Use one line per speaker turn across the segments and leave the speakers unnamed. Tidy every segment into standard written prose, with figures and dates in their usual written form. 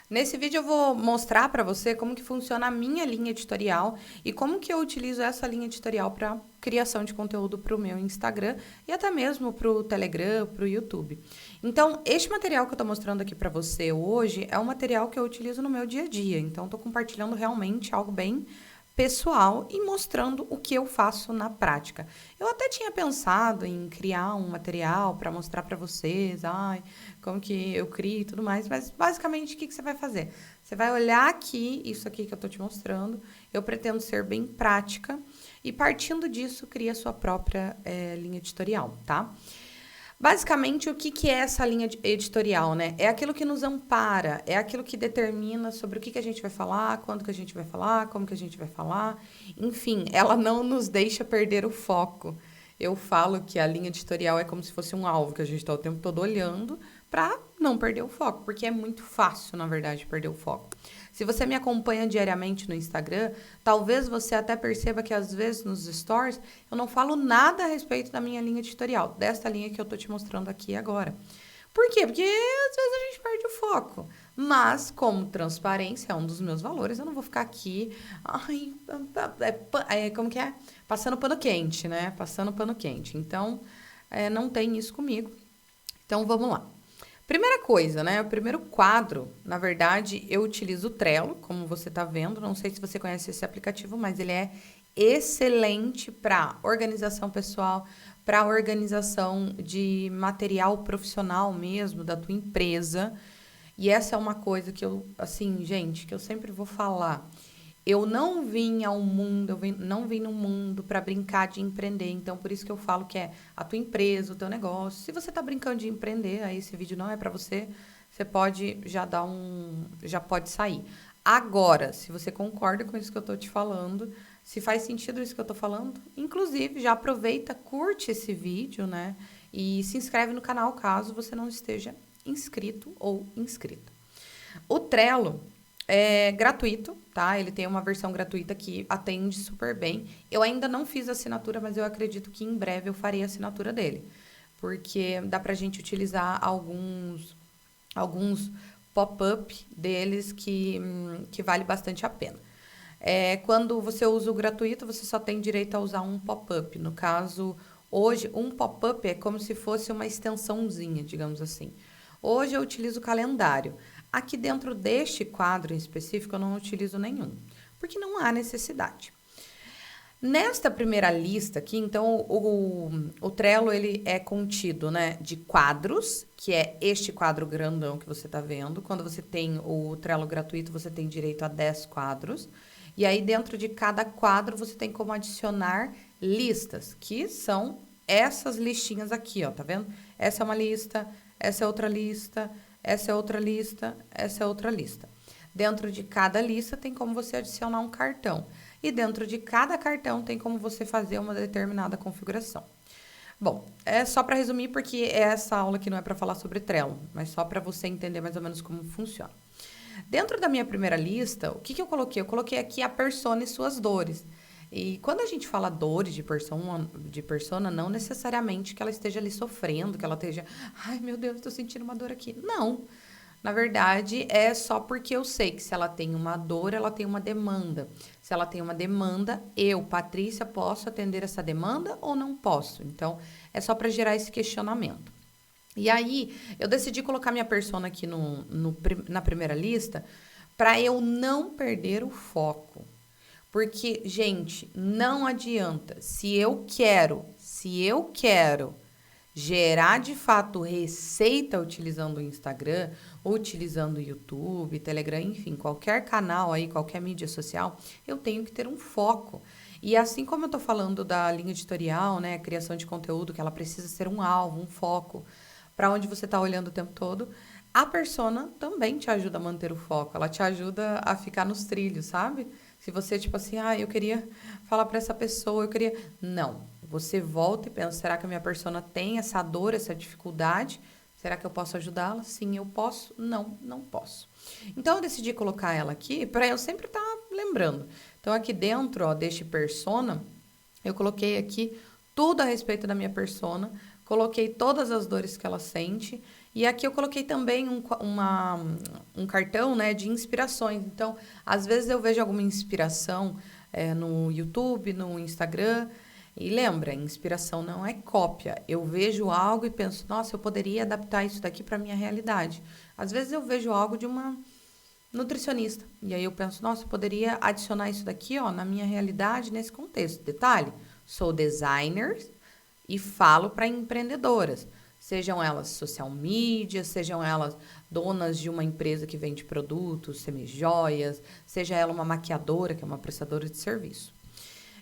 Nesse vídeo eu vou mostrar para você como que funciona a minha linha editorial e como que eu utilizo essa linha editorial para criação de conteúdo para o meu Instagram e até mesmo para o Telegram, para o YouTube. Então, este material que eu estou mostrando aqui para você hoje é um material que eu utilizo no meu dia a dia. Então, estou compartilhando realmente algo bem pessoal e mostrando o que eu faço na prática. Eu até tinha pensado em criar um material para mostrar para vocês, como que eu crio e tudo mais, mas basicamente o que você vai fazer? Você vai olhar aqui, isso aqui que eu estou te mostrando, eu pretendo ser bem prática e partindo disso cria a sua própria linha editorial, tá? Basicamente, o que é essa linha editorial, né? É aquilo que nos ampara, é aquilo que determina sobre o que a gente vai falar, quando que a gente vai falar, como que a gente vai falar. Enfim, ela não nos deixa perder o foco. Eu falo que a linha editorial é como se fosse um alvo que a gente está o tempo todo olhando para não perder o foco, porque é muito fácil, na verdade, perder o foco. Se você me acompanha diariamente no Instagram, talvez você até perceba que às vezes nos stories eu não falo nada a respeito da minha linha editorial, desta linha que eu tô te mostrando aqui agora. Por quê? Porque às vezes a gente perde o foco. Mas, como transparência é um dos meus valores, eu não vou ficar aqui, como que é? Passando pano quente, né? Passando pano quente. Então, não tem isso comigo. Então, vamos lá. Primeira coisa, né? O primeiro quadro, na verdade, eu utilizo o Trello, como você está vendo. Não sei se você conhece esse aplicativo, mas ele é excelente para organização pessoal, para organização de material profissional mesmo da tua empresa. E essa é uma coisa que eu, assim, gente, que eu sempre vou falar. Eu não vim ao mundo, não vim no mundo para brincar de empreender. Então, por isso que eu falo que é a tua empresa, o teu negócio. Se você está brincando de empreender, aí esse vídeo não é para você, você pode já pode sair. Agora, se você concorda com isso que eu estou te falando, se faz sentido isso que eu estou falando, inclusive já aproveita, curte esse vídeo, né? E se inscreve no canal caso você não esteja inscrito ou inscrita. O Trello é gratuito, tá? Ele tem uma versão gratuita que atende super bem. Eu ainda não fiz a assinatura, mas eu acredito que em breve eu farei a assinatura dele. Porque dá pra gente utilizar alguns pop-up deles que vale bastante a pena. Quando você usa o gratuito, você só tem direito a usar um pop-up. No caso, hoje, um pop-up é como se fosse uma extensãozinha, digamos assim. Hoje eu utilizo o calendário. Aqui dentro deste quadro em específico, eu não utilizo nenhum, porque não há necessidade. Nesta primeira lista aqui, então, o Trello, ele é contido, né, de quadros, que é este quadro grandão que você está vendo. Quando você tem o Trello gratuito, você tem direito a 10 quadros. E aí, dentro de cada quadro, você tem como adicionar listas, que são essas listinhas aqui, ó, tá vendo? Essa é uma lista, essa é outra lista, essa é outra lista, essa é outra lista. Dentro de cada lista tem como você adicionar um cartão. E dentro de cada cartão tem como você fazer uma determinada configuração. Bom, é só para resumir, porque essa aula aqui não é para falar sobre Trello, mas só para você entender mais ou menos como funciona. Dentro da minha primeira lista, o que eu coloquei? Eu coloquei aqui a persona e suas dores. E quando a gente fala dores de persona, não necessariamente que ela esteja ali sofrendo, que ela esteja, ai meu Deus, estou sentindo uma dor aqui. Não. Na verdade, é só porque eu sei que se ela tem uma dor, ela tem uma demanda. Se ela tem uma demanda, eu, Patrícia, posso atender essa demanda ou não posso? Então, é só para gerar esse questionamento. E aí, eu decidi colocar minha persona aqui na primeira lista para eu não perder o foco. Porque, gente, não adianta. Se eu quero gerar de fato receita utilizando o Instagram, utilizando o YouTube, Telegram, enfim, qualquer canal aí, qualquer mídia social, eu tenho que ter um foco. E assim como eu tô falando da linha editorial, né, criação de conteúdo, que ela precisa ser um alvo, um foco, para onde você tá olhando o tempo todo, a persona também te ajuda a manter o foco, ela te ajuda a ficar nos trilhos, sabe? Se você, tipo assim, eu queria falar para essa pessoa, eu queria. Não. Você volta e pensa, será que a minha persona tem essa dor, essa dificuldade? Será que eu posso ajudá-la? Sim, eu posso. Não, não posso. Então, eu decidi colocar ela aqui para eu sempre estar lembrando. Então, aqui dentro, ó, deste persona, eu coloquei aqui tudo a respeito da minha persona, coloquei todas as dores que ela sente E aqui eu coloquei também um cartão, né, de inspirações. Então, às vezes eu vejo alguma inspiração no YouTube, no Instagram. E lembra, inspiração não é cópia. Eu vejo algo e penso, nossa, eu poderia adaptar isso daqui para minha realidade. Às vezes eu vejo algo de uma nutricionista. E aí eu penso, nossa, eu poderia adicionar isso daqui, ó, na minha realidade, nesse contexto. Detalhe, sou designer e falo para empreendedoras. Sejam elas social media, sejam elas donas de uma empresa que vende produtos, semijoias, seja ela uma maquiadora, que é uma prestadora de serviço.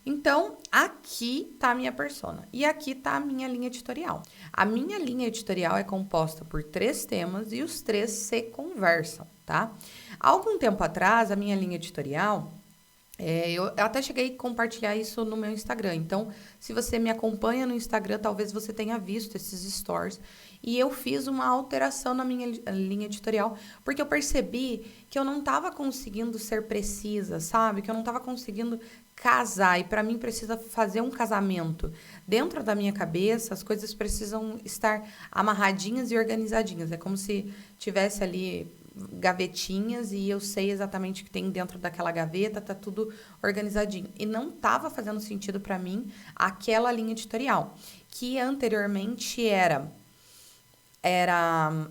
Então, aqui está a minha persona e aqui está a minha linha editorial. A minha linha editorial é composta por 3 temas e os 3 se conversam, tá? Há algum tempo atrás, a minha linha editorial, eu até cheguei a compartilhar isso no meu Instagram. Então, se você me acompanha no Instagram, talvez você tenha visto esses stories. E eu fiz uma alteração na minha linha editorial, porque eu percebi que eu não estava conseguindo ser precisa, sabe? Que eu não estava conseguindo casar. E para mim precisa fazer um casamento. Dentro da minha cabeça, as coisas precisam estar amarradinhas e organizadinhas. É como se tivesse ali gavetinhas e eu sei exatamente o que tem dentro daquela gaveta, tá tudo organizadinho. E não estava fazendo sentido para mim aquela linha editorial, que anteriormente era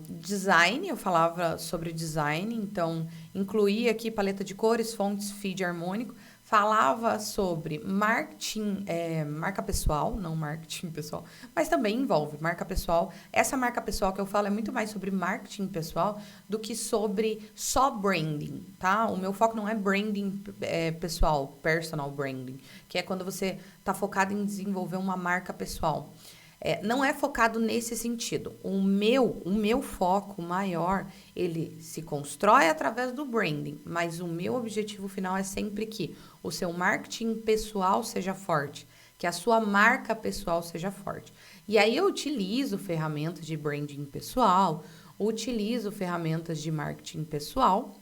design, eu falava sobre design, então incluía aqui paleta de cores, fontes, feed harmônico, falava sobre marketing, marca pessoal, não marketing pessoal, mas também envolve marca pessoal. Essa marca pessoal que eu falo é muito mais sobre marketing pessoal do que sobre só branding, tá? O meu foco não é branding pessoal, personal branding, que é quando você está focado em desenvolver uma marca pessoal. Não é focado nesse sentido. O meu foco maior, ele se constrói através do branding, mas o meu objetivo final é sempre que o seu marketing pessoal seja forte, que a sua marca pessoal seja forte. E aí eu utilizo ferramentas de branding pessoal, utilizo ferramentas de marketing pessoal,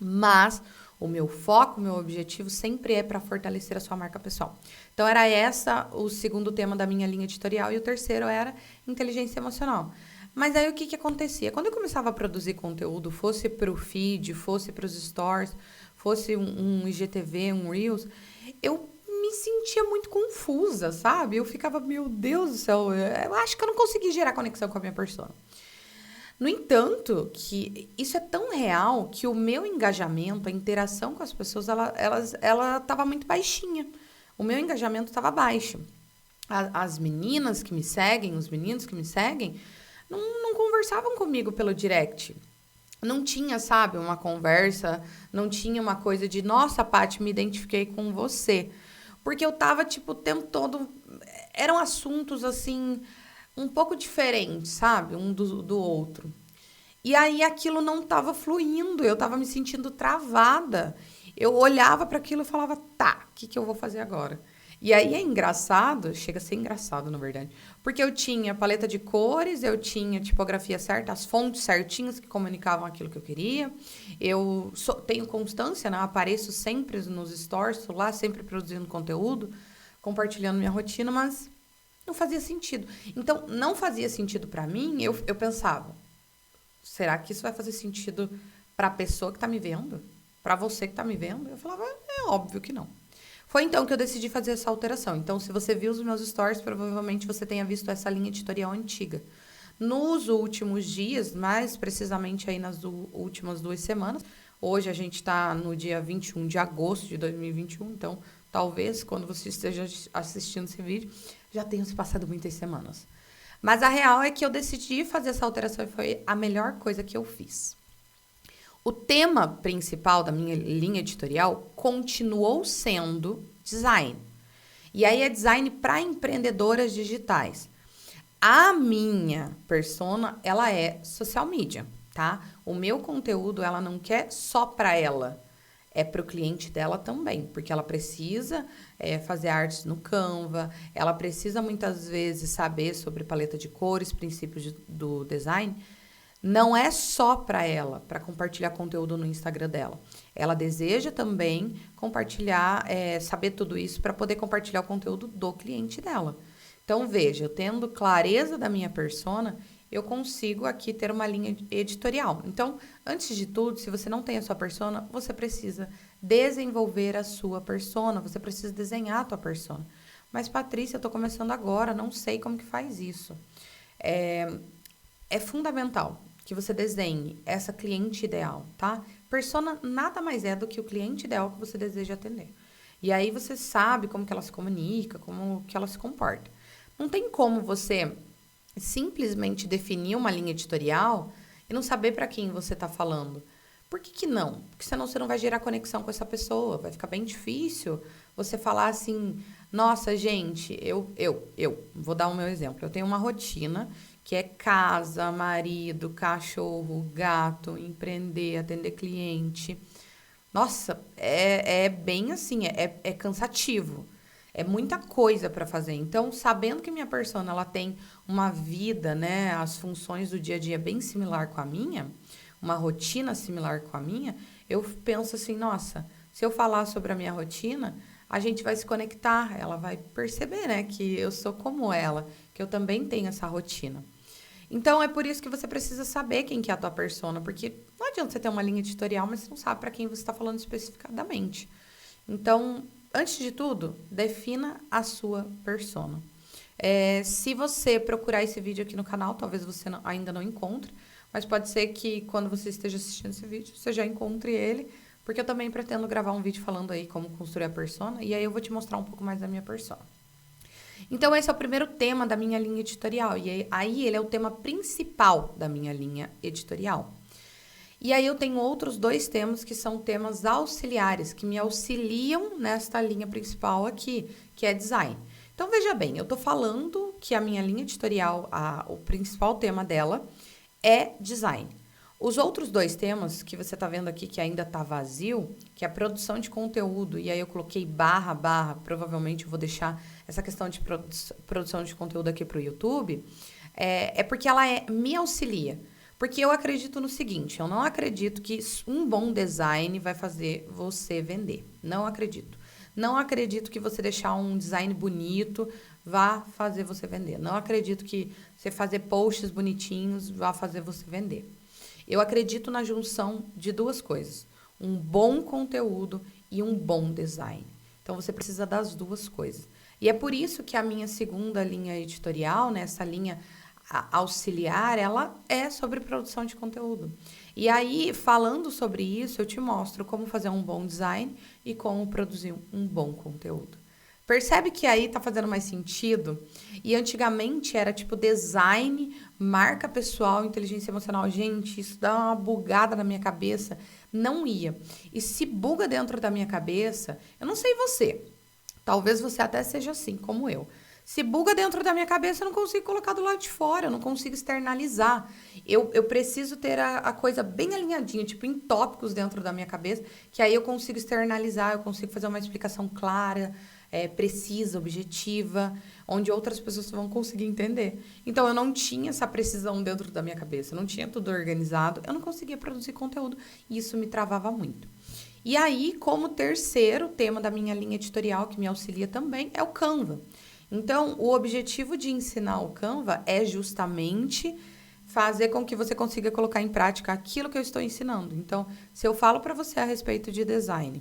mas o meu foco, o meu objetivo sempre é para fortalecer a sua marca pessoal. Então, era essa o segundo tema da minha linha editorial e o terceiro era inteligência emocional. Mas aí, o que acontecia? Quando eu começava a produzir conteúdo, fosse para o feed, fosse para os stories, fosse um IGTV, um Reels, eu me sentia muito confusa, sabe? Eu ficava, meu Deus do céu, eu acho que eu não consegui gerar conexão com a minha persona. No entanto, que isso é tão real que o meu engajamento, a interação com as pessoas, ela estava muito baixinha. O meu engajamento estava baixo. As meninas que me seguem, os meninos que me seguem, não conversavam comigo pelo direct. Não tinha, sabe, uma conversa, não tinha uma coisa de, nossa, Paty, me identifiquei com você. Porque eu tava, tipo, o tempo todo... Eram assuntos, assim... um pouco diferente, sabe? Um do outro. E aí aquilo não estava fluindo, eu estava me sentindo travada. Eu olhava para aquilo e falava, tá, o que eu vou fazer agora? E aí é engraçado, chega a ser engraçado, na verdade, porque eu tinha paleta de cores, eu tinha tipografia certa, as fontes certinhas que comunicavam aquilo que eu queria. Eu tenho constância, né? Apareço sempre nos stories, estou lá sempre produzindo conteúdo, compartilhando minha rotina, mas... não fazia sentido. Então, não fazia sentido para mim, eu pensava, será que isso vai fazer sentido para a pessoa que está me vendo? Para você que está me vendo? Eu falava, é óbvio que não. Foi então que eu decidi fazer essa alteração. Então, se você viu os meus stories, provavelmente você tenha visto essa linha editorial antiga. Nos últimos dias, mais precisamente aí nas últimas 2 semanas, hoje a gente está no dia 21 de agosto de 2021, então talvez quando você esteja assistindo esse vídeo, já tenham se passado muitas semanas. Mas a real é que eu decidi fazer essa alteração e foi a melhor coisa que eu fiz. O tema principal da minha linha editorial continuou sendo design. E aí é design para empreendedoras digitais. A minha persona, ela é social media, tá? O meu conteúdo, ela não quer só para ela. É para o cliente dela também, porque ela precisa fazer artes no Canva, ela precisa muitas vezes saber sobre paleta de cores, princípios do design. Não é só para ela, para compartilhar conteúdo no Instagram dela. Ela deseja também compartilhar, saber tudo isso para poder compartilhar o conteúdo do cliente dela. Então, veja, eu tendo clareza da minha persona, eu consigo aqui ter uma linha editorial. Então, antes de tudo, se você não tem a sua persona, você precisa desenvolver a sua persona, você precisa desenhar a tua persona. Mas, Patrícia, eu estou começando agora, não sei como que faz isso. É fundamental que você desenhe essa cliente ideal, tá? Persona nada mais é do que o cliente ideal que você deseja atender. E aí você sabe como que ela se comunica, como que ela se comporta. Não tem como você simplesmente definir uma linha editorial e não saber para quem você está falando. Por que não? Porque senão você não vai gerar conexão com essa pessoa. Vai ficar bem difícil você falar assim, nossa, gente, eu vou dar o meu exemplo. Eu tenho uma rotina que é casa, marido, cachorro, gato, empreender, atender cliente. Nossa, é bem assim, é cansativo. É muita coisa para fazer. Então, sabendo que minha persona ela tem uma vida, né, as funções do dia a dia bem similar com a minha, uma rotina similar com a minha, eu penso assim, nossa, se eu falar sobre a minha rotina, a gente vai se conectar, ela vai perceber, né, que eu sou como ela, que eu também tenho essa rotina. Então, é por isso que você precisa saber quem que é a tua persona, porque não adianta você ter uma linha editorial, mas você não sabe para quem você está falando especificadamente. Então, antes de tudo, defina a sua persona. Se você procurar esse vídeo aqui no canal, talvez você ainda não encontre, mas pode ser que quando você esteja assistindo esse vídeo, você já encontre ele, porque eu também pretendo gravar um vídeo falando aí como construir a persona, e aí eu vou te mostrar um pouco mais da minha persona. Então, esse é o primeiro tema da minha linha editorial. E aí, ele é o tema principal da minha linha editorial. E aí, eu tenho outros 2 temas que são temas auxiliares, que me auxiliam nesta linha principal aqui, que é design. Então, veja bem, eu estou falando que a minha linha editorial, o principal tema dela é design. Os outros 2 temas que você está vendo aqui que ainda está vazio, que é a produção de conteúdo, e aí eu coloquei barra, provavelmente eu vou deixar essa questão de produção de conteúdo aqui para o YouTube, é porque ela me auxilia. Porque eu acredito no seguinte, eu não acredito que um bom design vai fazer você vender. Não acredito. Não acredito que você deixar um design bonito vá fazer você vender. Não acredito que você fazer posts bonitinhos vá fazer você vender. Eu acredito na junção de 2 coisas, um bom conteúdo e um bom design. Então, você precisa das 2 coisas. E é por isso que a minha segunda linha editorial, né, essa linha auxiliar, ela é sobre produção de conteúdo. E aí, falando sobre isso, eu te mostro como fazer um bom design e como produzir um bom conteúdo. Percebe que aí tá fazendo mais sentido? E antigamente era tipo design, marca pessoal, inteligência emocional. Gente, isso dá uma bugada na minha cabeça. Não ia. E se buga dentro da minha cabeça, eu não sei você. Talvez você até seja assim, como eu. Se buga dentro da minha cabeça, eu não consigo colocar do lado de fora, eu não consigo externalizar. Eu preciso ter a coisa bem alinhadinha, tipo em tópicos dentro da minha cabeça, que aí eu consigo externalizar, eu consigo fazer uma explicação clara, precisa, objetiva, onde outras pessoas vão conseguir entender. Então, eu não tinha essa precisão dentro da minha cabeça, eu não tinha tudo organizado, eu não conseguia produzir conteúdo e isso me travava muito. E aí, como terceiro tema da minha linha editorial, que me auxilia também, é o Canva. Então, o objetivo de ensinar o Canva é justamente fazer com que você consiga colocar em prática aquilo que eu estou ensinando. Então, se eu falo para você a respeito de design,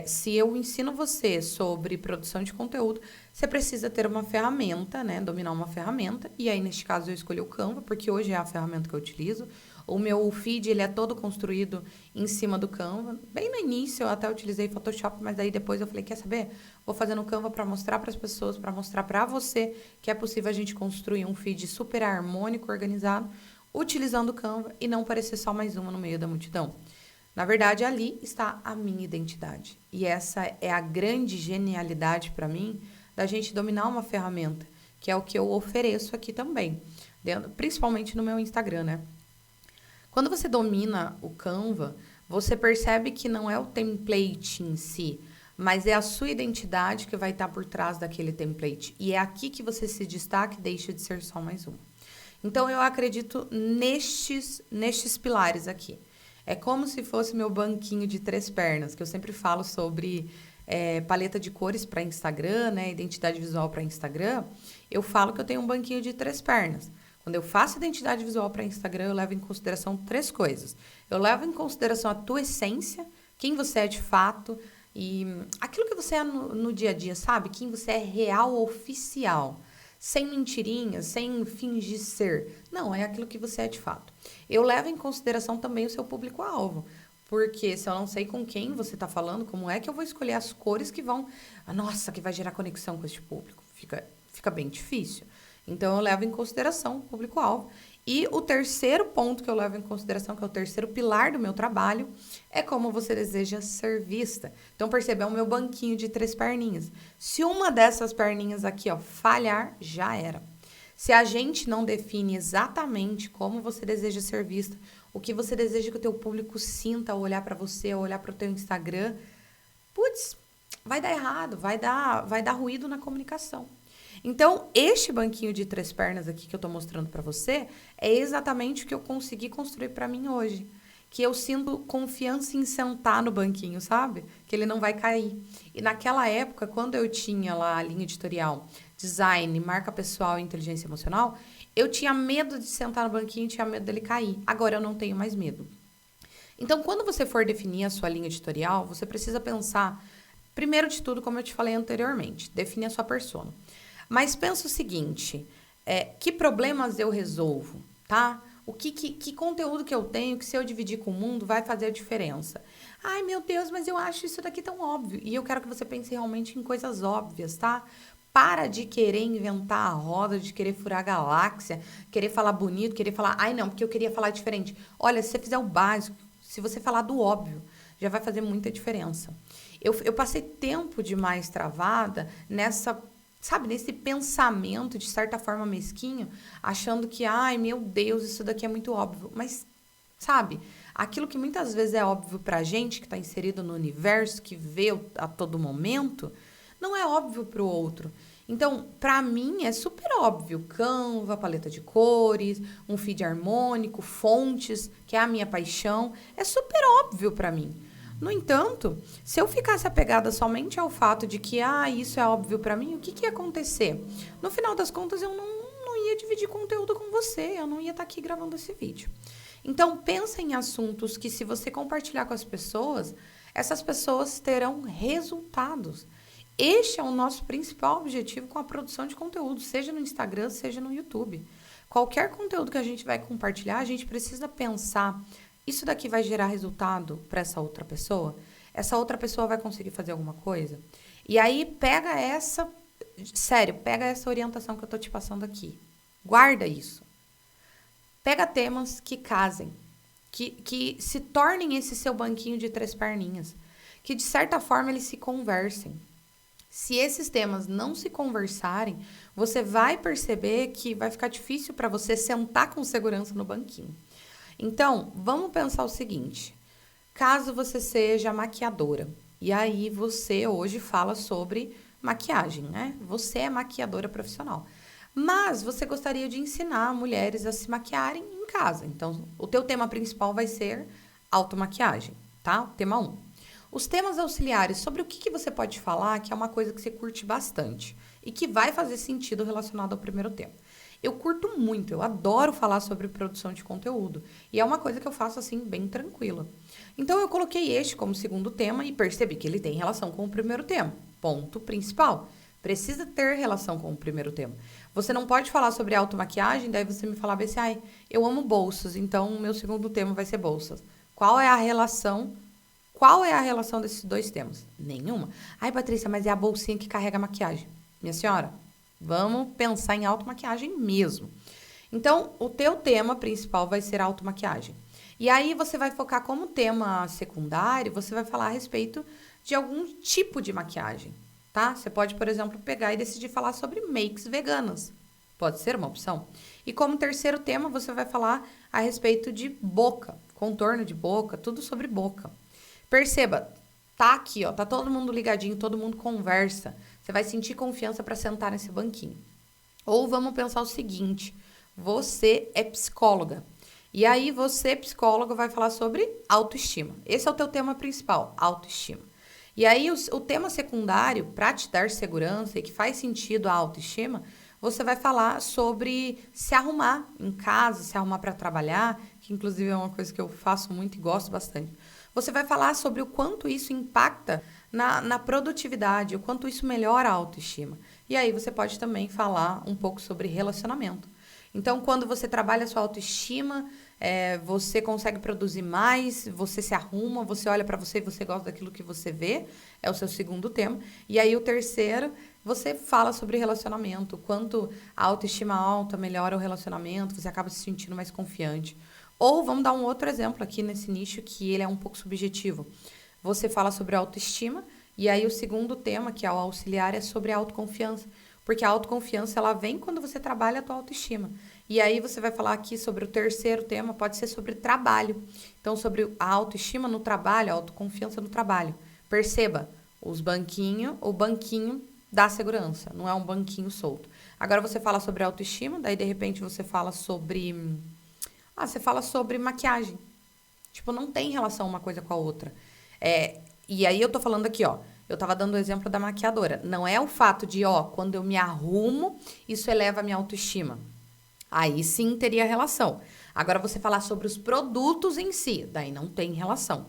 se eu ensino você sobre produção de conteúdo, você precisa ter uma ferramenta, né? Dominar uma ferramenta. E aí, neste caso, eu escolhi o Canva, porque hoje é a ferramenta que eu utilizo. O meu feed, ele é todo construído em cima do Canva. Bem no início, eu até utilizei Photoshop, mas daí depois eu falei, quer saber? Vou fazer no Canva para mostrar para as pessoas, para mostrar para você que é possível a gente construir um feed super harmônico, organizado, utilizando o Canva e não parecer só mais uma no meio da multidão. Na verdade, ali está a minha identidade. E essa é a grande genialidade para mim da gente dominar uma ferramenta, que é o que eu ofereço aqui também, principalmente no meu Instagram, né? Quando você domina o Canva, você percebe que não é o template em si, mas é a sua identidade que vai estar por trás daquele template. E é aqui que você se destaca e deixa de ser só mais um. Então, eu acredito nestes pilares aqui. É como se fosse meu banquinho de 3 pernas, que eu sempre falo sobre paleta de cores para Instagram, né, identidade visual para Instagram. Eu falo que eu tenho um banquinho de 3 pernas. Quando eu faço identidade visual para Instagram, eu levo em consideração 3 coisas. Eu levo em consideração a tua essência, quem você é de fato e aquilo que você é no dia a dia, sabe? Quem você é real, oficial. Sem mentirinhas, sem fingir ser. Não, é aquilo que você é de fato. Eu levo em consideração também o seu público-alvo. Porque se eu não sei com quem você está falando, como é que eu vou escolher as cores que vão... Nossa, que vai gerar conexão com este público. Fica bem difícil. Então, eu levo em consideração o público-alvo. E o terceiro ponto que eu levo em consideração, que é o terceiro pilar do meu trabalho, é como você deseja ser vista. Então, perceba, é o meu banquinho de 3 perninhas. Se uma dessas perninhas aqui, ó, falhar, já era. Se a gente não define exatamente como você deseja ser vista, o que você deseja que o teu público sinta ao olhar para você, ao olhar para o teu Instagram, putz, vai dar errado, vai dar ruído na comunicação. Então, este banquinho de 3 pernas aqui que eu tô mostrando para você é exatamente o que eu consegui construir para mim hoje. Que eu sinto confiança em sentar no banquinho, sabe? Que ele não vai cair. E naquela época, quando eu tinha lá a linha editorial, design, marca pessoal e inteligência emocional, eu tinha medo de sentar no banquinho, tinha medo dele cair. Agora eu não tenho mais medo. Então, quando você for definir a sua linha editorial, você precisa pensar, primeiro de tudo, como eu te falei anteriormente, definir a sua persona. Mas pensa o seguinte, que problemas eu resolvo, tá? Que conteúdo que eu tenho que se eu dividir com o mundo vai fazer a diferença? Ai, meu Deus, mas eu acho isso daqui tão óbvio. E eu quero que você pense realmente em coisas óbvias, tá? Para de querer inventar a roda, de querer furar a galáxia, querer falar bonito, querer falar... Ai, não, porque eu queria falar diferente. Olha, se você fizer o básico, se você falar do óbvio, já vai fazer muita diferença. Eu passei tempo demais travada nessa... Sabe, nesse pensamento, de certa forma, mesquinho, achando que, ai, meu Deus, isso daqui é muito óbvio. Mas, sabe, aquilo que muitas vezes é óbvio pra gente, que tá inserido no universo, que vê a todo momento, não é óbvio pro outro. Então, pra mim, é super óbvio. Canva, paleta de cores, um feed harmônico, fontes, que é a minha paixão. É super óbvio pra mim. No entanto, se eu ficasse apegada somente ao fato de que, isso é óbvio pra mim, o que ia acontecer? No final das contas, eu não ia dividir conteúdo com você, eu não ia estar aqui gravando esse vídeo. Então, pensa em assuntos que, se você compartilhar com as pessoas, essas pessoas terão resultados. Este é o nosso principal objetivo com a produção de conteúdo, seja no Instagram, seja no YouTube. Qualquer conteúdo que a gente vai compartilhar, a gente precisa pensar... Isso daqui vai gerar resultado para essa outra pessoa? Essa outra pessoa vai conseguir fazer alguma coisa? E aí, pega essa orientação que eu tô te passando aqui. Guarda isso. Pega temas que casem, que se tornem esse seu banquinho de 3 perninhas, que de certa forma eles se conversem. Se esses temas não se conversarem, você vai perceber que vai ficar difícil para você sentar com segurança no banquinho. Então, vamos pensar o seguinte, caso você seja maquiadora, e aí você hoje fala sobre maquiagem, né? Você é maquiadora profissional, mas você gostaria de ensinar mulheres a se maquiarem em casa. Então, o teu tema principal vai ser automaquiagem, tá? Tema 1. Os temas auxiliares, sobre o que você pode falar, que é uma coisa que você curte bastante e que vai fazer sentido relacionado ao primeiro tema. Eu curto muito, eu adoro falar sobre produção de conteúdo. E é uma coisa que eu faço assim, bem tranquila. Então, eu coloquei este como segundo tema e percebi que ele tem relação com o primeiro tema. Ponto principal. Precisa ter relação com o primeiro tema. Você não pode falar sobre automaquiagem, daí você me falar assim, eu amo bolsas, então o meu segundo tema vai ser bolsas. Qual é a relação desses 2 temas? Nenhuma. Ai, Patrícia, mas é a bolsinha que carrega a maquiagem. Minha senhora, vamos pensar em automaquiagem mesmo. Então, o teu tema principal vai ser automaquiagem. E aí, você vai focar como tema secundário, você vai falar a respeito de algum tipo de maquiagem, tá? Você pode, por exemplo, pegar e decidir falar sobre makes veganas. Pode ser uma opção. E como terceiro tema, você vai falar a respeito de boca, contorno de boca, tudo sobre boca. Perceba, tá aqui, ó, tá todo mundo ligadinho, todo mundo conversa. Você vai sentir confiança para sentar nesse banquinho. Ou vamos pensar o seguinte, você é psicóloga. E aí você, psicóloga, vai falar sobre autoestima. Esse é o teu tema principal, autoestima. E aí o tema secundário, para te dar segurança e que faz sentido a autoestima, você vai falar sobre se arrumar em casa, se arrumar para trabalhar, que inclusive é uma coisa que eu faço muito e gosto bastante. Você vai falar sobre o quanto isso impacta na produtividade, o quanto isso melhora a autoestima. E aí você pode também falar um pouco sobre relacionamento. Então, quando você trabalha a sua autoestima, você consegue produzir mais, você se arruma, você olha para você e você gosta daquilo que você vê, é o seu segundo tema. E aí o terceiro, você fala sobre relacionamento, quanto a autoestima alta melhora o relacionamento, você acaba se sentindo mais confiante. Ou vamos dar um outro exemplo aqui nesse nicho que ele é um pouco subjetivo. Você fala sobre autoestima e aí o segundo tema, que é o auxiliar, é sobre a autoconfiança. Porque a autoconfiança, ela vem quando você trabalha a tua autoestima. E aí você vai falar aqui sobre o terceiro tema, pode ser sobre trabalho. Então, sobre a autoestima no trabalho, a autoconfiança no trabalho. Perceba, o banquinho da segurança, não é um banquinho solto. Agora você fala sobre autoestima, daí de repente você fala sobre... você fala sobre maquiagem. Tipo, não tem relação uma coisa com a outra. E aí eu tô falando aqui, ó. Eu tava dando o exemplo da maquiadora. Não é o fato de, quando eu me arrumo, isso eleva a minha autoestima. Aí sim teria relação. Agora você falar sobre os produtos em si, daí não tem relação,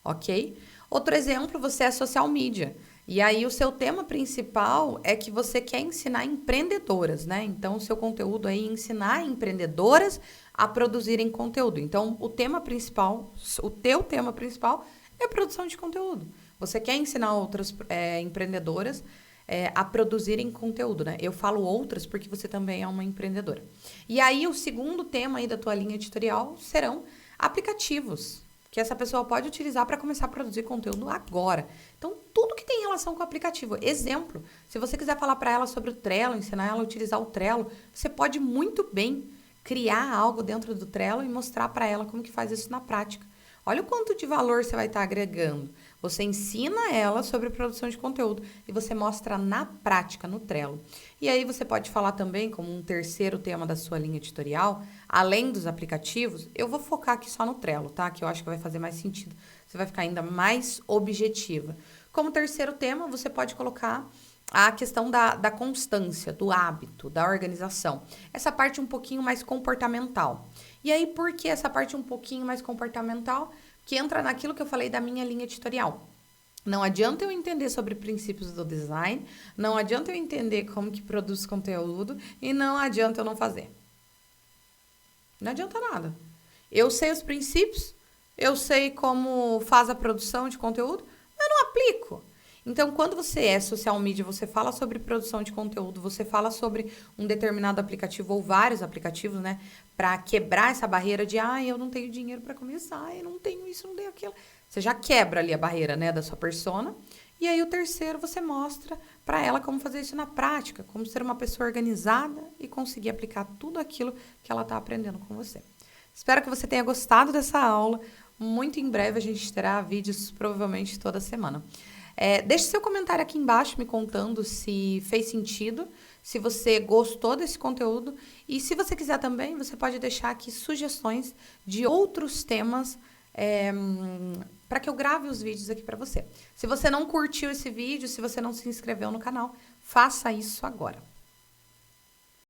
ok? Outro exemplo, você é social media. E aí o seu tema principal é que você quer ensinar empreendedoras, né? Então o seu conteúdo é ensinar empreendedoras a produzirem conteúdo. Então o tema principal, o teu tema principal é produção de conteúdo. Você quer ensinar outras empreendedoras a produzirem conteúdo, né? Eu falo outras porque você também é uma empreendedora. E aí, o segundo tema aí da tua linha editorial serão aplicativos, que essa pessoa pode utilizar para começar a produzir conteúdo agora. Então, tudo que tem relação com o aplicativo. Exemplo, se você quiser falar para ela sobre o Trello, ensinar ela a utilizar o Trello, você pode muito bem criar algo dentro do Trello e mostrar para ela como que faz isso na prática. Olha o quanto de valor você vai estar agregando. Você ensina ela sobre produção de conteúdo e você mostra na prática, no Trello. E aí você pode falar também, como um terceiro tema da sua linha editorial, além dos aplicativos, eu vou focar aqui só no Trello, tá? Que eu acho que vai fazer mais sentido. Você vai ficar ainda mais objetiva. Como terceiro tema, você pode colocar a questão da constância, do hábito, da organização. Essa parte um pouquinho mais comportamental. E aí, por que essa parte um pouquinho mais comportamental? Que entra naquilo que eu falei da minha linha editorial. Não adianta eu entender sobre princípios do design, não adianta eu entender como que produz conteúdo e não adianta eu não fazer. Não adianta nada. Eu sei os princípios, eu sei como faz a produção de conteúdo, mas não aplico. Então, quando você é social media, você fala sobre produção de conteúdo, você fala sobre um determinado aplicativo ou vários aplicativos, né? Para quebrar essa barreira de, eu não tenho dinheiro para começar, eu não tenho isso, não tenho aquilo. Você já quebra ali a barreira, né, da sua persona. E aí, o terceiro, você mostra para ela como fazer isso na prática, como ser uma pessoa organizada e conseguir aplicar tudo aquilo que ela está aprendendo com você. Espero que você tenha gostado dessa aula. Muito em breve a gente terá vídeos, provavelmente toda semana. Deixe seu comentário aqui embaixo me contando se fez sentido, se você gostou desse conteúdo e se você quiser também, você pode deixar aqui sugestões de outros temas para que eu grave os vídeos aqui para você. Se você não curtiu esse vídeo, se você não se inscreveu no canal, faça isso agora.